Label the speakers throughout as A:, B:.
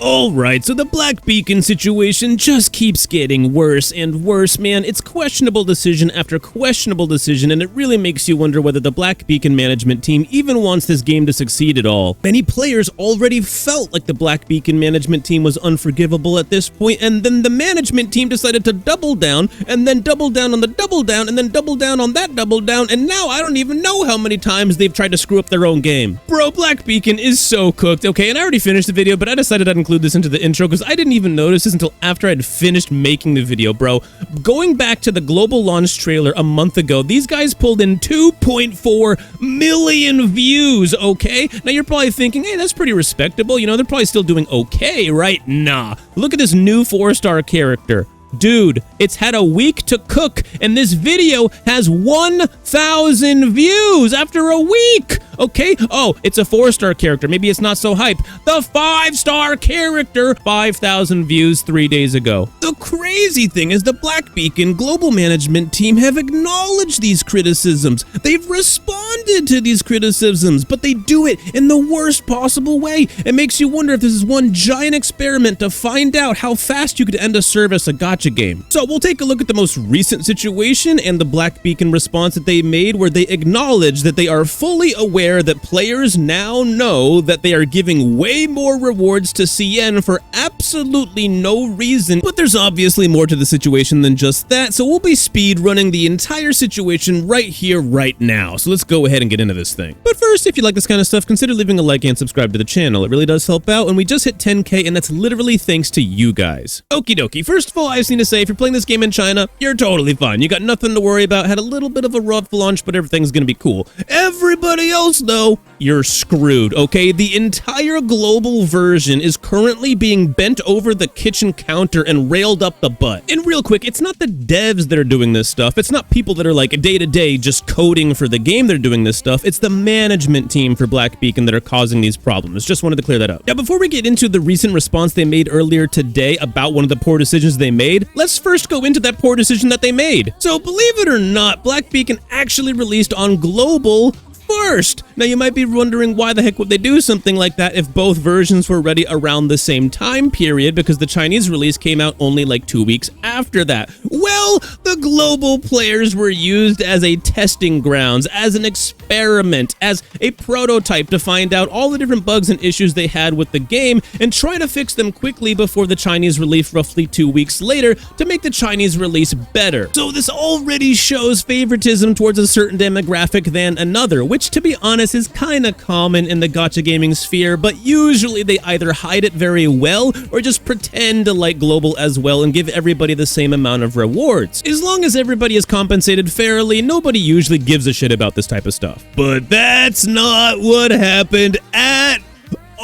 A: Alright, so the Black Beacon situation just keeps getting worse and worse, man. It's questionable decision after questionable decision, and it really makes you wonder whether the Black Beacon management team even wants this game to succeed at all. Many players already felt like the Black Beacon management team was unforgivable at this point, and then the management team decided to double down, and then double down on the double down, and then double down on that double down, and now I don't even know how many times they've tried to screw up their own game. Bro, Black Beacon is so cooked. Okay, and I already finished the video, but I decided I'd include this into the intro because I didn't even notice this until after I'd finished making the video, bro. Going back to the global launch trailer a month ago, these guys pulled in 2.4 million views, okay? Now you're probably thinking, hey, that's pretty respectable. You know, they're probably still doing okay, right? Nah. Look at this new 4-star character. Dude, it's had a week to cook, and this video has 1,000 views after a week, okay? Oh, it's a 4-star character. Maybe it's not so hype. The 5-star character, 5,000 views 3 days ago. The crazy thing is the Black Beacon global management team have acknowledged these criticisms. They've responded to these criticisms, but they do it in the worst possible way. It makes you wonder if this is one giant experiment to find out how fast you could end a service, a gacha game. So we'll take a look at the most recent situation and the Black Beacon response that they made, where they acknowledge that they are fully aware that players now know that they are giving way more rewards to CN for absolutely no reason, but there's obviously more to the situation than just that, so we'll be speed running the entire situation right here, right now. So let's go ahead and get into this thing. But first, if you like this kind of stuff, consider leaving a like and subscribe to the channel. It really does help out, and we just hit 10K, and that's literally thanks to you guys. Okie dokie, first of all, I just need to say, if you're playing this game in China, you're totally fine. You got nothing to worry about. Had a little bit of a rough launch, but everything's gonna be cool. Everybody else, though, you're screwed, okay? The entire global version is currently being bent over the kitchen counter and railed up the butt. And real quick, it's not the devs that are doing this stuff. It's not people that are like day-to-day just coding for the game that are doing this stuff. It's the management team for Black Beacon that are causing these problems. Just wanted to clear that up. Now, before we get into the recent response they made earlier today about one of the poor decisions they made, let's first go into that poor decision that they made. So believe it or not, Black Beacon actually released on global first. Now you might be wondering why the heck would they do something like that if both versions were ready around the same time period, because the Chinese release came out only like 2 weeks after that. Well, the global players were used as a testing grounds, as an experiment, as a prototype to find out all the different bugs and issues they had with the game and try to fix them quickly before the Chinese release roughly 2 weeks later to make the Chinese release better. So this already shows favoritism towards a certain demographic than another, which to be honest is kind of common in the gacha gaming sphere, but usually they either hide it very well or just pretend to like global as well and give everybody the same amount of rewards. As long as everybody is compensated fairly, nobody usually gives a shit about this type of stuff. But that's not what happened at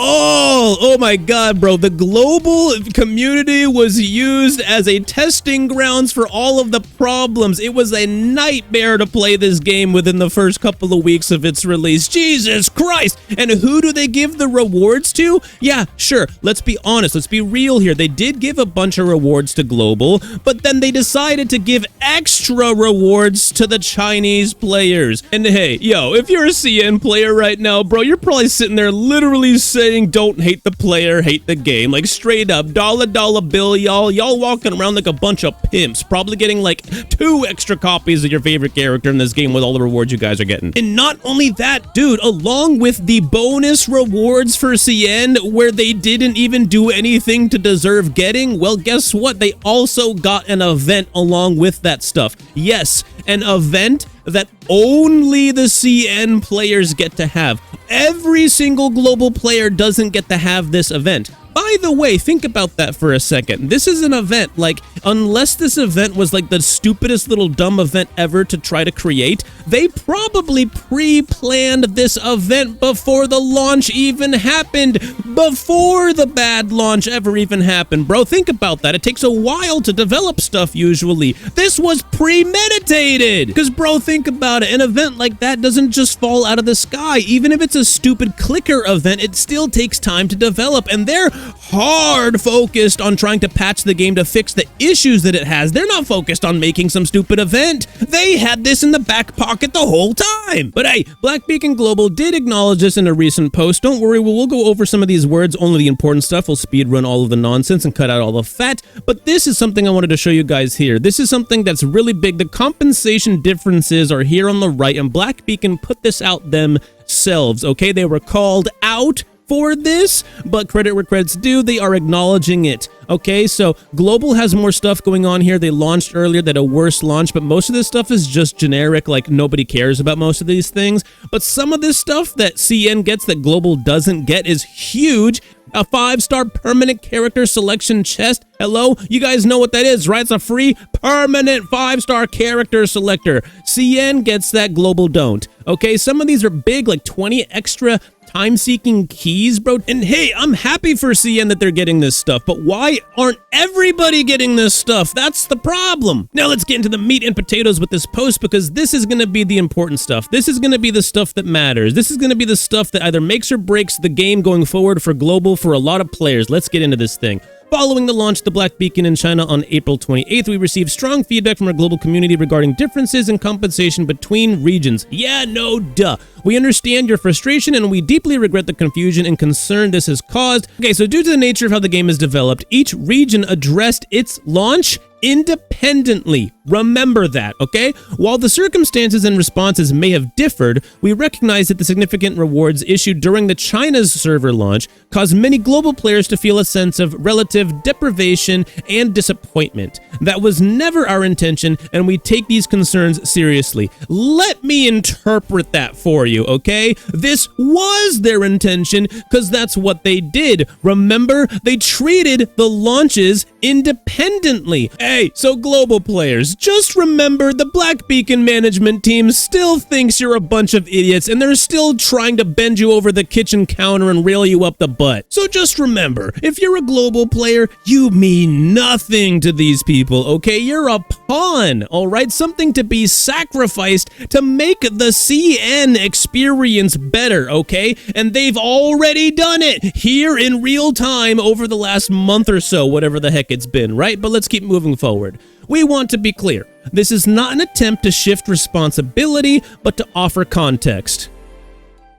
A: all. Oh my god, bro. The global community was used as a testing grounds for all of the problems. It was a nightmare to play this game within the first couple of weeks of its release. Jesus Christ. And who do they give the rewards to? Yeah, sure. Let's be honest. Let's be real here. They did give a bunch of rewards to global, but then they decided to give extra rewards to the Chinese players. And hey, yo, if you're a CN player right now, bro, you're probably sitting there literally saying, don't hate the player, hate the game. Like straight up, dollar bill, y'all walking around like a bunch of pimps, probably getting like 2 extra copies of your favorite character in this game with all the rewards you guys are getting. And not only that, dude, along with the bonus rewards for CN where they didn't even do anything to deserve getting, well, guess what? They also got an event along with that stuff. Yes, an event that only the CN players get to have. Every single global player doesn't get to have this event. By the way, think about that for a second. This is an event, like, unless this event was like the stupidest little dumb event ever to try to create, they probably pre-planned this event before the launch even happened, before the bad launch ever even happened. Bro, think about that. It takes a while to develop stuff usually. This was premeditated. Because, bro, think about it. An event like that doesn't just fall out of the sky. Even if it's a stupid clicker event, it still takes time to develop, and they're hard focused on trying to patch the game to fix the issues that it has. They're not focused on making some stupid event. They had this in the back pocket the whole time. But hey, Black Beacon Global did acknowledge this in a recent post. Don't worry, we'll go over some of these words, only the important stuff. We'll speed run all of the nonsense and cut out all the fat. But this is something I wanted to show you guys here. This is something that's really big. The compensation differences are here on the right, and Black Beacon put this out themselves, okay? They were called out for this, but credit where credit's due, they are acknowledging it. Okay, so Global has more stuff going on here. They launched earlier, that a worse launch, but most of this stuff is just generic, like nobody cares about most of these things. But some of this stuff that CN gets that Global doesn't get is huge. A 5-star permanent character selection chest. Hello? You guys know what that is, right? It's a free permanent 5-star character selector. CN gets that, Global don't. Okay, some of these are big, like 20 extra time-seeking keys, bro. And hey, I'm happy for CN that they're getting this stuff, but why aren't everybody getting this stuff? That's the problem. Now let's get into the meat and potatoes with this post, because this is going to be the important stuff. This is going to be the stuff that matters. This is going to be the stuff that either makes or breaks the game going forward for Global for a lot of players. Let's get into this thing. Following the launch of the Black Beacon in China on April 28th, we received strong feedback from our global community regarding differences in compensation between regions. Yeah, no duh. We understand your frustration, and we deeply regret the confusion and concern this has caused. Okay, so due to the nature of how the game is developed, each region addressed its launch independently. Remember that, okay? While the circumstances and responses may have differed, we recognize that the significant rewards issued during the China's server launch caused many global players to feel a sense of relative deprivation and disappointment. That was never our intention, and we take these concerns seriously. Let me interpret that for you, okay? This was their intention, because that's what they did. Remember, they treated the launches independently. Hey, so global players, just remember the Black Beacon management team still thinks you're a bunch of idiots, and they're still trying to bend you over the kitchen counter and rail you up the butt. So just remember, if you're a global player, you mean nothing to these people, okay? You're a pawn, all right? Something to be sacrificed to make the CN experience better, okay? And they've already done it here in real time over the last month or so, whatever the heck it's been, right? But let's keep moving forward. We want to be clear. This is not an attempt to shift responsibility, but to offer context.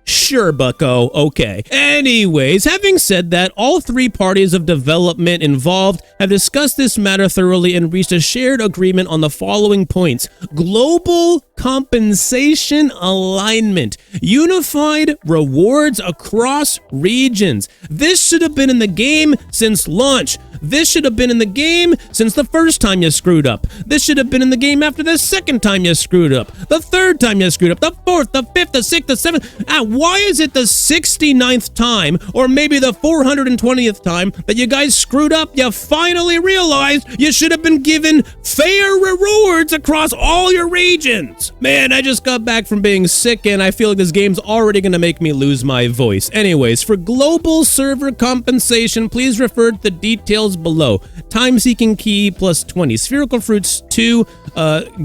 A: Sure, bucko, okay. Anyways, having said that, all three parties of development involved have discussed this matter thoroughly and reached a shared agreement on the following points. Global compensation alignment. Unified rewards across regions. This should have been in the game since launch. This should have been in the game since the first time you screwed up. This should have been in the game after the second time you screwed up. The third time you screwed up. The fourth, the fifth, the sixth, the seventh. Why is it the 69th time, or maybe the 420th time, that you guys screwed up? You finally realized you should have been given fair rewards across all your regions. Man, I just got back from being sick, and I feel like this game's already going to make me lose my voice. Anyways, for global server compensation, please refer to the details below. Time-seeking key plus 20. Spherical fruits 2.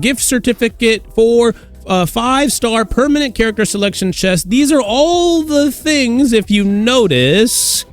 A: Gift certificate 4. 5-star permanent character selection chest. These are all the things, if you notice,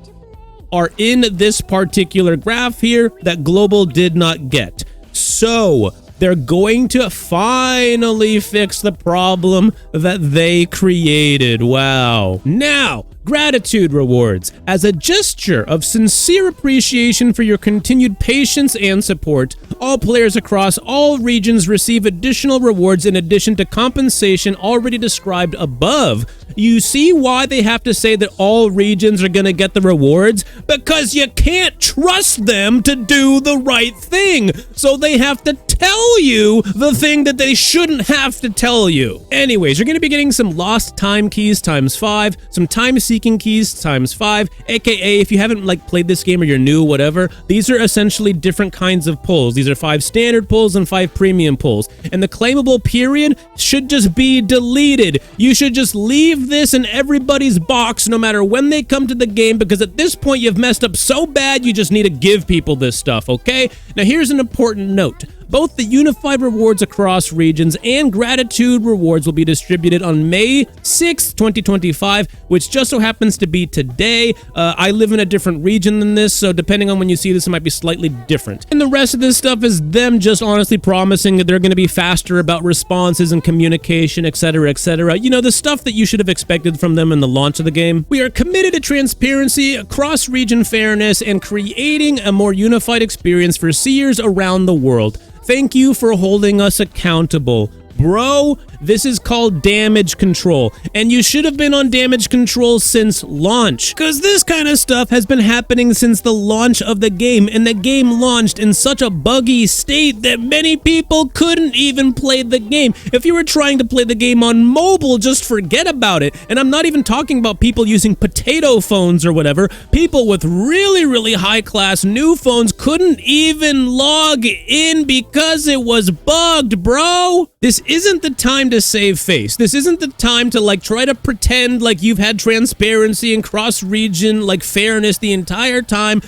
A: are in this particular graph here that Global did not get. So they're going to finally fix the problem that they created. Wow. Now, gratitude rewards. As a gesture of sincere appreciation for your continued patience and support, all players across all regions receive additional rewards in addition to compensation already described above. You see why they have to say that all regions are going to get the rewards? Because you can't trust them to do the right thing. So they have to tell you the thing that they shouldn't have to tell you. Anyways, you're going to be getting some lost time keys times 5, some time-seeking keys times 5, aka if you haven't played this game or you're new, whatever, these are essentially different kinds of pulls. These are 5 standard pulls and 5 premium pulls. And the claimable period should just be deleted. You should just leave this in everybody's box no matter when they come to the game, because at this point you've messed up so bad you just need to give people this stuff, okay? Now here's an important note. Both the unified rewards across regions and gratitude rewards will be distributed on May 6th, 2025, which just so happens to be today. I live in a different region than this, so depending on when you see this, it might be slightly different. And the rest of this stuff is them just honestly promising that they're going to be faster about responses and communication, etc., etc. You know, the stuff that you should have expected from them in the launch of the game. We are committed to transparency, cross-region fairness, and creating a more unified experience for seers around the world. Thank you for holding us accountable. Bro, this is called damage control, and you should have been on damage control since launch, because this kind of stuff has been happening since the launch of the game, and the game launched in such a buggy state that many people couldn't even play the game. If you were trying to play the game on mobile, just forget about it. And I'm not even talking about people using potato phones or whatever. People with really high-class new phones couldn't even log in because it was bugged, bro. This isn't the time to save face. This isn't the time to try to pretend like you've had transparency and cross-region fairness the entire time.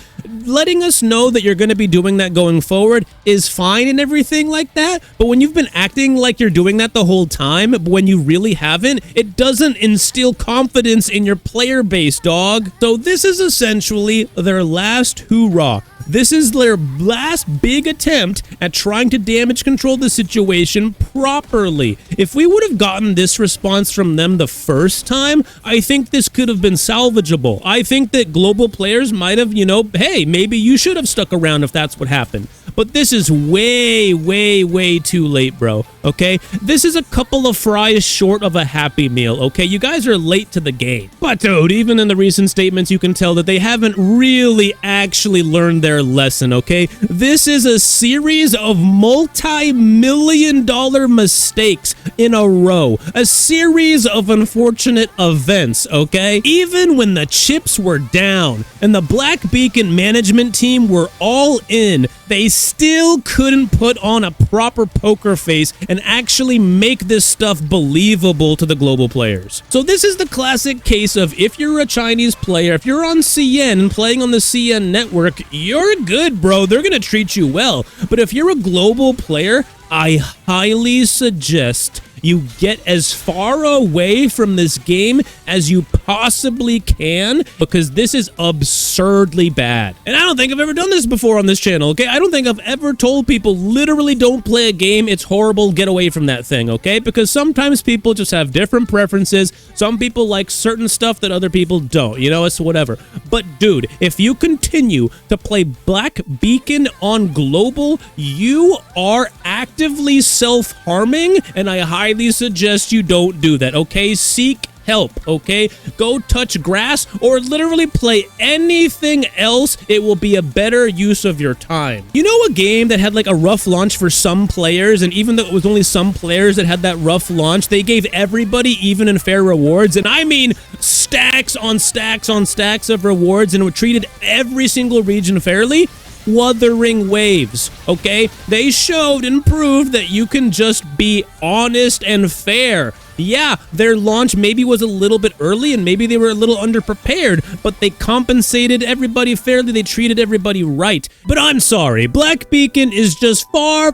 A: Letting us know that you're going to be doing that going forward is fine and everything like that, but when you've been acting like you're doing that the whole time, but when you really haven't, it doesn't instill confidence in your player base, dog. So this is essentially their last hoorah. This is their last big attempt at trying to damage control the situation properly. If we would have gotten this response from them the first time, I think this could have been salvageable. I think that global players might have, hey, maybe you should have stuck around if that's what happened. But this is way too late, bro, okay? This is a couple of fries short of a Happy Meal, okay? You guys are late to the game. But dude, even in the recent statements, you can tell that they haven't really actually learned their lesson, okay? This is a series of multi-million-dollar mistakes in a row. A series of unfortunate events, okay? Even when the chips were down and the Black Beacon management team were all in, they still couldn't put on a proper poker face and actually make this stuff believable to the global players. So this is the classic case of if you're a Chinese player, if you're on CN playing on the CN network, you're good, bro. They're gonna treat you well. But if you're a global player, I highly suggest you get as far away from this game as you possibly can, because this is absurdly bad. And I don't think I've ever done this before on this channel, okay? I don't think I've ever told people literally don't play a game, it's horrible, get away from that thing, okay? Because sometimes people just have different preferences. Some people like certain stuff that other people don't, it's whatever. But dude, if you continue to play Black Beacon on global, you are actively self-harming, and I highly suggest you don't do that, okay? Seek help, okay? Go touch grass or literally play anything else. It will be a better use of your time. You know, a game that had a rough launch for some players, and even though it was only some players that had that rough launch, they gave everybody even and fair rewards, and I mean stacks on stacks on stacks of rewards, and it treated every single region fairly. Wuthering Waves, okay? They showed and proved that you can just be honest and fair. Yeah, their launch maybe was a little bit early and maybe they were a little underprepared, but they compensated everybody fairly, they treated everybody right. But I'm sorry, Black Beacon is just far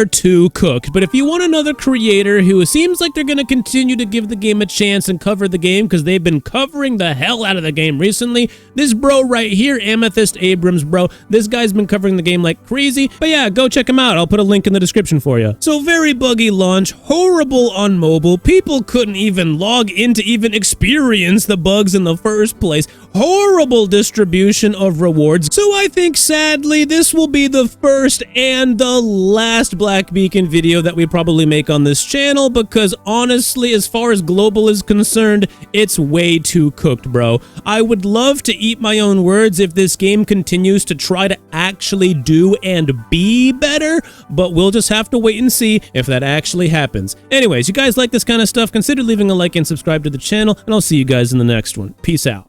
A: too cooked. But if you want another creator who seems like they're gonna continue to give the game a chance and cover the game, because they've been covering the hell out of the game recently, this bro right here, Amethyst Abrams, bro, this guy's been covering the game like crazy. But yeah, go check him out, I'll put a link in the description for you. So very buggy launch, horrible on mobile, people couldn't even log in to even experience the bugs in the first place, horrible distribution of rewards. So I think sadly this will be the first and the last Black Beacon video that we probably make on this channel, because honestly, as far as global is concerned, it's way too cooked, bro. I would love to eat my own words if this game continues to try to actually do and be better, but we'll just have to wait and see if that actually happens. Anyways, you guys like this kind of stuff, consider leaving a like and subscribe to the channel, and I'll see you guys in the next one. Peace out.